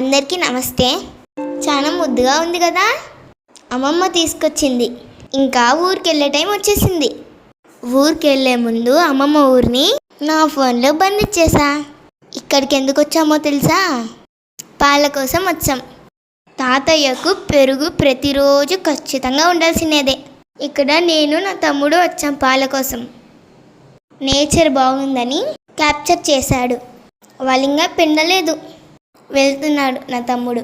అందరికీ నమస్తే. చాలా ముద్దుగా ఉంది కదా. అమ్మమ్మ తీసుకొచ్చింది. ఇంకా ఊరికి వెళ్ళే టైం వచ్చేసింది. ఊరికి వెళ్ళే ముందు అమ్మమ్మ ఊరిని నా ఫోన్లో బంధించేసా. ఇక్కడికి ఎందుకు వచ్చామో తెలుసా? పాల కోసం వచ్చాం. తాతయ్యకు పెరుగు ప్రతిరోజు ఖచ్చితంగా ఉండాల్సినదే. ఇక్కడ నేను నా తమ్ముడు వచ్చాం పాల కోసం. నేచర్ బాగుందని క్యాప్చర్ చేశాడు. వాళ్ళింగా పిండలేదు. వెళ్తున్నాడు నా తమ్ముడు.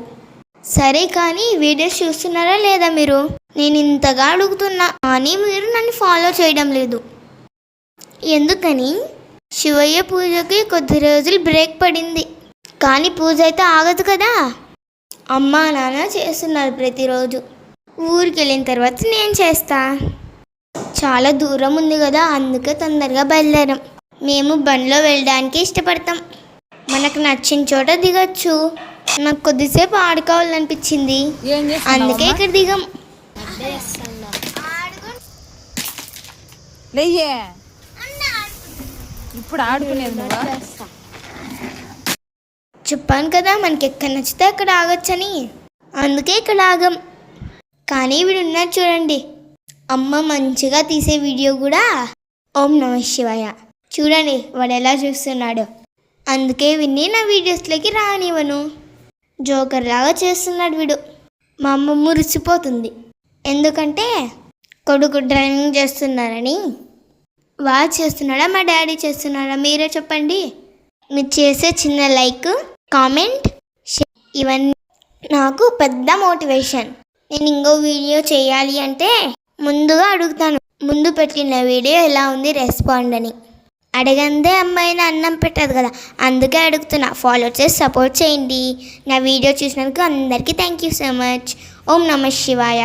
సరే కానీ వీడియోస్ చూస్తున్నారా లేదా మీరు? నేను ఇంతగా అడుగుతున్నా కానీ మీరు నన్ను ఫాలో చేయడం లేదు. ఎందుకని? శివయ్య పూజకి కొద్ది రోజులు బ్రేక్ పడింది. కానీ పూజ అయితే ఆగదు కదా. అమ్మా నాన్న చేస్తున్నారు ప్రతిరోజు. ఊరికి వెళ్ళిన తర్వాత నేను చేస్తా. చాలా దూరం ఉంది కదా, అందుకే తొందరగా బయలుదేరాం. మేము బండిలో వెళ్ళడానికి ఇష్టపడతాం. మనకు నచ్చిన చోట దిగచ్చు. నాకు కొద్దిసేపు ఆడుకోవాలనిపించింది, అందుకే ఇక్కడ దిగం. ఇప్పుడు ఆడుకునేది చెప్పాను కదా మనకి ఎక్కడ నచ్చితే అక్కడ ఆగొచ్చని, అందుకే ఇక్కడ ఆగం. కానీ వీడు ఉన్నారు చూడండి, అమ్మ మంచిగా తీసే వీడియో కూడా ఓం నమః శివాయ. చూడండి వాడు ఎలా చూస్తున్నాడు. అందుకే విన్ని నా వీడియోస్లోకి రానివ్వను. జోకర్ లాగా చేస్తున్నాడు వీడు. మా అమ్మ మురిసిపోతుంది, ఎందుకంటే కొడుకు డ్రైవింగ్ చేస్తున్నారని. వాడు చేస్తున్నాడా మా డాడీ చేస్తున్నాడా మీరే చెప్పండి. మీరు చేసే చిన్న లైక్, కామెంట్, ఇవన్నీ నాకు పెద్ద మోటివేషన్. నేను ఇంకో వీడియో చేయాలి అంటే ముందుగా అడుగుతాను, ముందు పెట్టిన వీడియో ఎలా ఉంది రెస్పాండ్ అని. అడగందే అమ్మాయిని అన్నం పెట్టదు కదా, అందుకే అడుగుతున్నా. ఫాలో చేసి సపోర్ట్ చేయండి. నా వీడియో చూసినందుకు అందరికీ థ్యాంక్ యూ సో మచ్. ఓం నమః శివాయ.